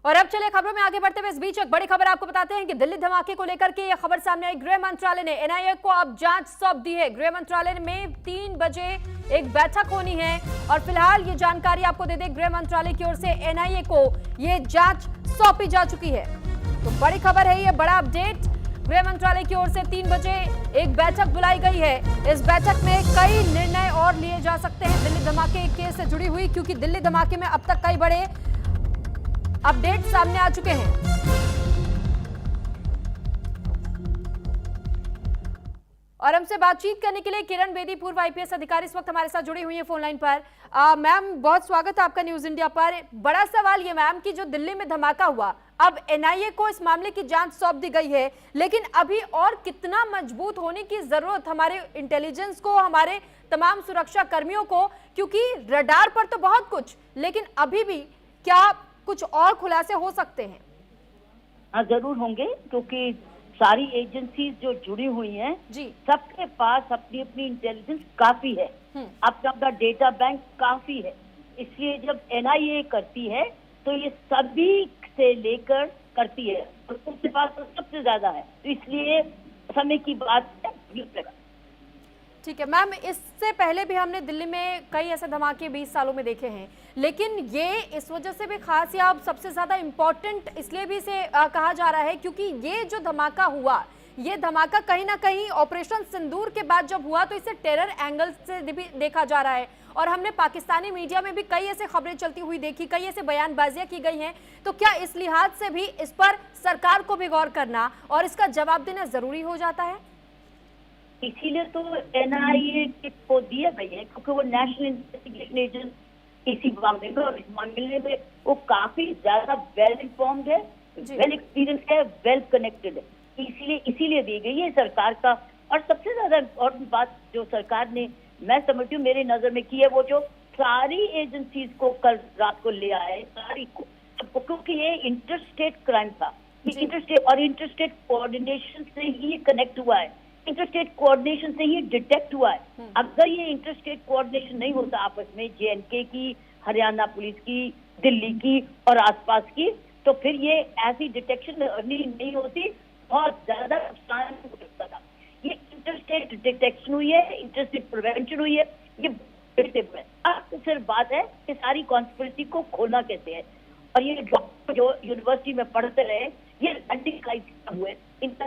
और अब चले खबरों में आगे बढ़ते हुए इस बीच एक बड़ी खबर आपको बताते हैं कि दिल्ली धमाके को लेकर के यह खबर सामने आई। गृह मंत्रालय ने एनआईए को अब जांच सौंप दी है। गृह मंत्रालय में 3 बजे एक बैठक होनी है और फिलहाल ये जानकारी आपको दे दें, गृह मंत्रालय की ओर से एनआईए को ये जांच सौंपी जा चुकी है। तो बड़ी खबर है, ये बड़ा अपडेट। गृह मंत्रालय की ओर से 3 बजे एक बैठक बुलाई गई है। इस बैठक में कई निर्णय और लिए जा सकते हैं दिल्ली धमाके केस से जुड़ी हुई, क्योंकि दिल्ली धमाके में अब तक कई बड़े अपडेट सामने आ चुके हैं। और हमसे बातचीत करने के लिए किरण बेदी, पूर्व आईपीएस अधिकारी, इस वक्त हमारे साथ जुड़ी हुई है फोन लाइन पर। मैम, बहुत स्वागत है आपका न्यूज इंडिया पर। बड़ा सवाल ये मैम कि जो दिल्ली में धमाका हुआ, अब एनआईए को इस मामले की जांच सौंप दी गई है, लेकिन अभी और कितना मजबूत होने की जरूरत हमारे इंटेलिजेंस को, हमारे तमाम सुरक्षा कर्मियों को, क्योंकि रडार पर तो बहुत कुछ, लेकिन अभी भी क्या कुछ और खुलासे हो सकते हैं? हाँ, जरूर होंगे, क्योंकि सारी एजेंसीज जो जुड़ी हुई हैं जी, सबके पास अपनी अपनी इंटेलिजेंस काफी है, अपना डेटा बैंक काफी है। इसलिए जब एनआईए करती है तो ये सभी से लेकर करती है, और उसके पास तो सबसे ज्यादा है, तो इसलिए समय की बात है। ठीक है मैम, इससे पहले भी हमने दिल्ली में कई ऐसे धमाके 20 सालों में देखे हैं, लेकिन ये इस वजह से भी खास या सबसे ज्यादा इम्पोर्टेंट इसलिए भी इसे कहा जा रहा है क्योंकि ये जो धमाका हुआ, ये धमाका कहीं ना कहीं ऑपरेशन सिंदूर के बाद जब हुआ तो इसे टेरर एंगल से भी देखा जा रहा है। और हमने पाकिस्तानी मीडिया में भी कई ऐसे खबरें चलती हुई देखी, कई ऐसे बयानबाजियां की गई हैं। तो क्या इस लिहाज से भी इस पर सरकार को भी गौर करना और इसका जवाब देना जरूरी हो जाता है? इसीलिए तो एनआईए को दिया गया है, क्योंकि वो नेशनल इन्वेस्टिगेशन एजेंसी इसी मामले में, और इस मामले में वो काफी ज्यादा वेल इन्फॉर्म्ड है, वेल एक्सपीरियंस है, वेल कनेक्टेड है। इसीलिए दी गई है सरकार का। और सबसे ज्यादा इम्पोर्टेंट बात जो सरकार ने, मैं समझती हूँ, मेरे नजर में की है, वो जो सारी एजेंसीज को कल रात को ले आए, सारी को, क्योंकि ये इंटरस्टेट क्राइम था, इंटरस्टेट कोऑर्डिनेशन से ही कनेक्ट हुआ है, इंटरस्टेट कोऑर्डिनेशन से ही डिटेक्ट हुआ है। अगर ये इंटरस्टेट कोऑर्डिनेशन नहीं होता आपस में, जेएनके की, हरियाणा पुलिस की, दिल्ली की और आसपास की, तो फिर ये ऐसी डिटेक्शन नहीं होती, बहुत ज्यादा नुकसान हो सकता था। ये इंटरस्टेट डिटेक्शन हुई है, इंटरस्टेट प्रिवेंशन हुई है, ये है। अब तो सिर्फ बात है कि सारी कॉन्स्पिरेसी को खोलना कैसे है, और ये जो यूनिवर्सिटी में पढ़ते रहे, ये हुए इनका।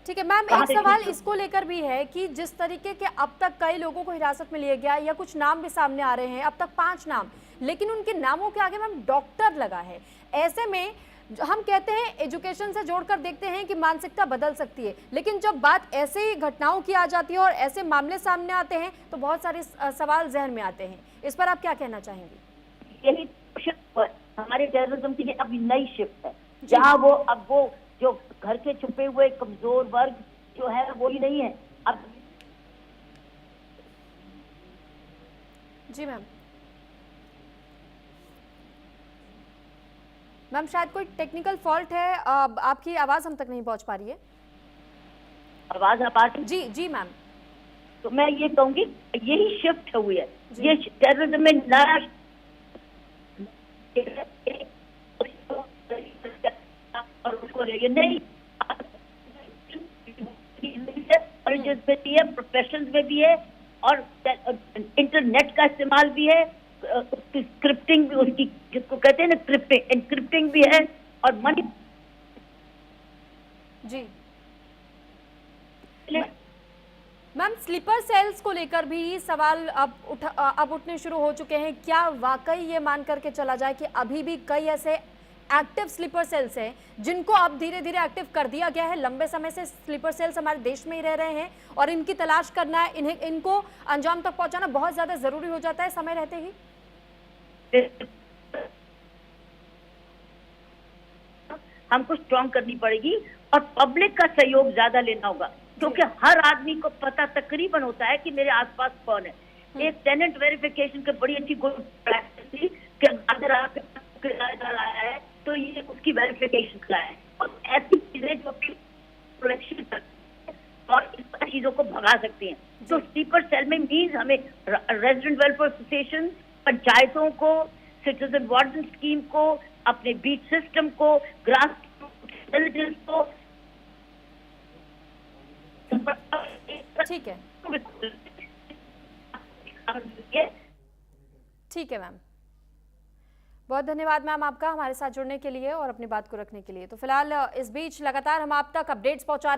ठीक है मैम, एक सवाल इसको लेकर भी है कि जिस तरीके के अब तक कई लोगों को हिरासत में लिया गया, या कुछ नाम भी सामने आ रहे हैं, अब तक 5 नाम, लेकिन उनके नामों के आगे मैम डॉक्टर लगा है। ऐसे में हम कहते हैं एजुकेशन से जोड़कर देखते हैं कि मानसिकता बदल सकती है, लेकिन जब बात ऐसे घटनाओं की आ जाती है और ऐसे मामले सामने आते हैं तो बहुत सारे सवाल जहन में आते हैं। इस पर आप क्या कहना चाहेंगे? यही शिफ्ट हमारे टेररिज्म की अभी नई शिफ्ट है, जहाँ वो जो घर के छुपे हुए कमजोर वर्ग जो है वो ही नहीं है अब। जी मैम, शायद कोई टेक्निकल फॉल्ट है, आपकी आवाज हम तक नहीं पहुंच पा रही है। आवाज आ पा रही? जी मैम। तो मैं ये कहूंगी, यही शिफ्ट हुई है, ये टेररिज्म में नया और उसको नहीं, प्रोफेशन में भी है, और इंटरनेट का इस्तेमाल भी है, उसकी स्क्रिप्टिंग भी, उसकी जिसको कहते हैं ना एनक्रिप्टिंग भी है, और मनी। जी मैम, स्लीपर सेल्स को लेकर भी सवाल अब उठने शुरू हो चुके हैं। क्या वाकई ये मान करके चला जाए कि अभी भी कई ऐसे एक्टिव स्लीपर सेल्स हैं जिनको अब धीरे धीरे एक्टिव कर दिया गया है? लंबे समय से स्लीपर सेल्स हमारे देश में ही रह रहे हैं और इनकी तलाश करना, इनको अंजाम तक पहुंचाना बहुत ज्यादा जरूरी हो जाता है समय रहते ही। हमको स्ट्रॉन्ग करनी पड़ेगी और पब्लिक का सहयोग ज्यादा लेना होगा, क्योंकि हर आदमी को पता तकरीबन होता है कि मेरे आसपास कौन है। एक टेनेंट वेरिफिकेशन की बड़ी अच्छी गुड प्रैक्टिस थी कि अगर आप किराया जा रहा है तो ये उसकी वेरिफिकेशन कराए, और ऐसी चीजें जो प्रोटेक्शन और इस चीजों को भगा सकती हैं। तो स्लीपर सेल में मीन्स हमें रेजिडेंट वेलफेयर एसोसिएशन, पंचायतों को, सिटीजन वार्डन स्कीम को, अपने बीट सिस्टम को, ग्रास इंटेलिजेंस को। ठीक है, ठीक है मैम, बहुत धन्यवाद मैम आपका हमारे साथ जुड़ने के लिए और अपनी बात को रखने के लिए। तो फिलहाल इस बीच लगातार हम आप तक अपडेट्स पहुंचा रहे हैं।